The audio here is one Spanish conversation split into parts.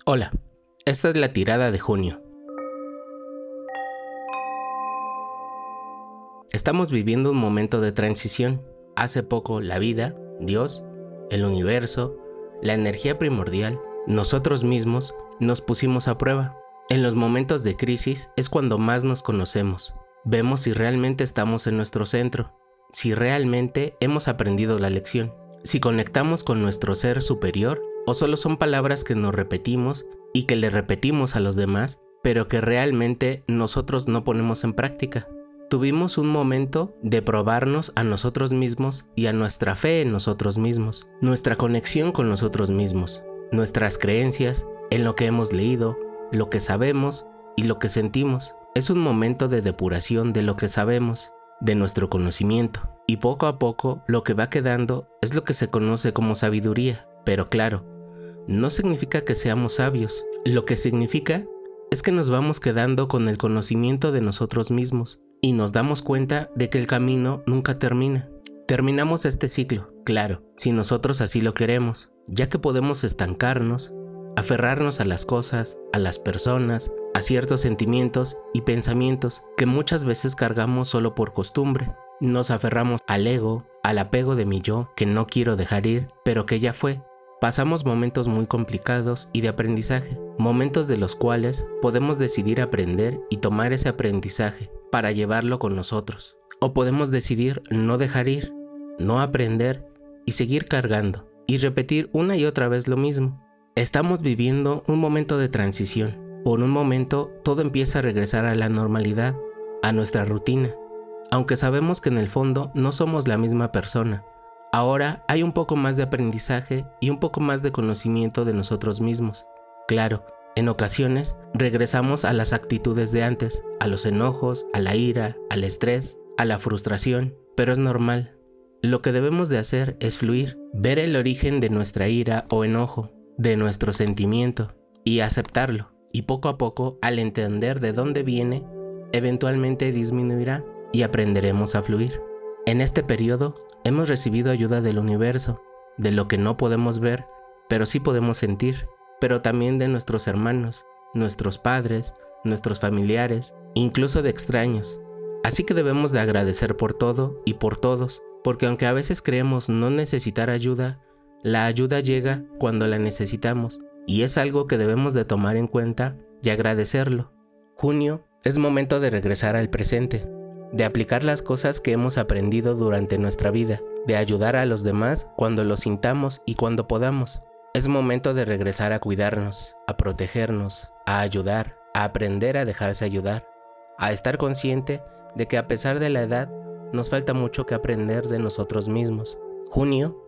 Hola, esta es la tirada de junio. Estamos viviendo un momento de transición. Hace poco la vida, Dios, el universo, la energía primordial, nosotros mismos, nos pusimos a prueba. En los momentos de crisis es cuando más nos conocemos. Vemos si realmente estamos en nuestro centro, si realmente hemos aprendido la lección, si conectamos con nuestro ser superior o solo son palabras que nos repetimos y que le repetimos a los demás, pero que realmente nosotros no ponemos en práctica. Tuvimos un momento de probarnos a nosotros mismos y a nuestra fe en nosotros mismos, nuestra conexión con nosotros mismos, nuestras creencias, en lo que hemos leído, lo que sabemos y lo que sentimos. Es un momento de depuración de lo que sabemos, de nuestro conocimiento, y poco a poco lo que va quedando es lo que se conoce como sabiduría. Pero claro, no significa que seamos sabios, lo que significa es que nos vamos quedando con el conocimiento de nosotros mismos y nos damos cuenta de que el camino nunca termina. Terminamos este ciclo, claro, si nosotros así lo queremos, ya que podemos estancarnos, aferrarnos a las cosas, a las personas, a ciertos sentimientos y pensamientos que muchas veces cargamos solo por costumbre. Nos aferramos al ego, al apego de mi yo que no quiero dejar ir, pero que ya fue. Pasamos momentos muy complicados y de aprendizaje, momentos de los cuales podemos decidir aprender y tomar ese aprendizaje para llevarlo con nosotros. O podemos decidir no dejar ir, no aprender y seguir cargando y repetir una y otra vez lo mismo. Estamos viviendo un momento de transición. Por un momento todo empieza a regresar a la normalidad, a nuestra rutina, aunque sabemos que en el fondo no somos la misma persona. Ahora hay un poco más de aprendizaje y un poco más de conocimiento de nosotros mismos. Claro, en ocasiones regresamos a las actitudes de antes, a los enojos, a la ira, al estrés, a la frustración, pero es normal. Lo que debemos de hacer es fluir, ver el origen de nuestra ira o enojo, de nuestro sentimiento, y aceptarlo. Y poco a poco, al entender de dónde viene, eventualmente disminuirá y aprenderemos a fluir. En este periodo, hemos recibido ayuda del universo, de lo que no podemos ver, pero sí podemos sentir, pero también de nuestros hermanos, nuestros padres, nuestros familiares, incluso de extraños. Así que debemos de agradecer por todo y por todos, porque aunque a veces creemos no necesitar ayuda, la ayuda llega cuando la necesitamos, y es algo que debemos de tomar en cuenta y agradecerlo. Junio es momento de regresar al presente, de aplicar las cosas que hemos aprendido durante nuestra vida, de ayudar a los demás cuando lo sintamos y cuando podamos. Es momento de regresar a cuidarnos, a protegernos, a ayudar, a aprender a dejarse ayudar, a estar consciente de que a pesar de la edad, nos falta mucho que aprender de nosotros mismos. Junio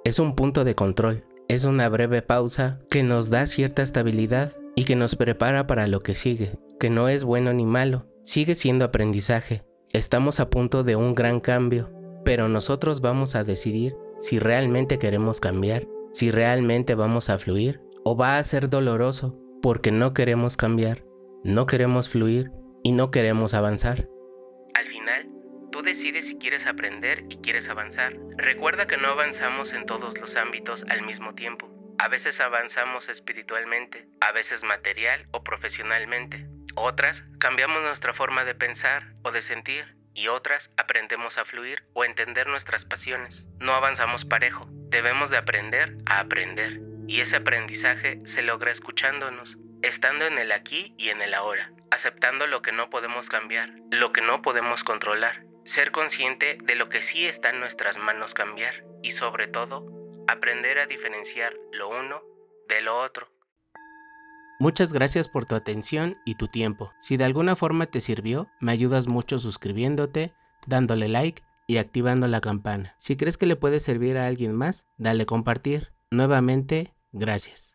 es un punto de control, es una breve pausa que nos da cierta estabilidad y que nos prepara para lo que sigue, que no es bueno ni malo, sigue siendo aprendizaje. Estamos a punto de un gran cambio, pero nosotros vamos a decidir si realmente queremos cambiar, si realmente vamos a fluir o va a ser doloroso porque no queremos cambiar, no queremos fluir y no queremos avanzar. Al final, tú decides si quieres aprender y quieres avanzar. Recuerda que no avanzamos en todos los ámbitos al mismo tiempo. A veces avanzamos espiritualmente, a veces material o profesionalmente. Otras, cambiamos nuestra forma de pensar o de sentir, y otras, aprendemos a fluir o entender nuestras pasiones. No avanzamos parejo, debemos de aprender a aprender, y ese aprendizaje se logra escuchándonos, estando en el aquí y en el ahora, aceptando lo que no podemos cambiar, lo que no podemos controlar, ser consciente de lo que sí está en nuestras manos cambiar, y sobre todo, aprender a diferenciar lo uno de lo otro. Muchas gracias por tu atención y tu tiempo. Si de alguna forma te sirvió, me ayudas mucho suscribiéndote, dándole like y activando la campana. Si crees que le puede servir a alguien más, dale compartir. Nuevamente, gracias.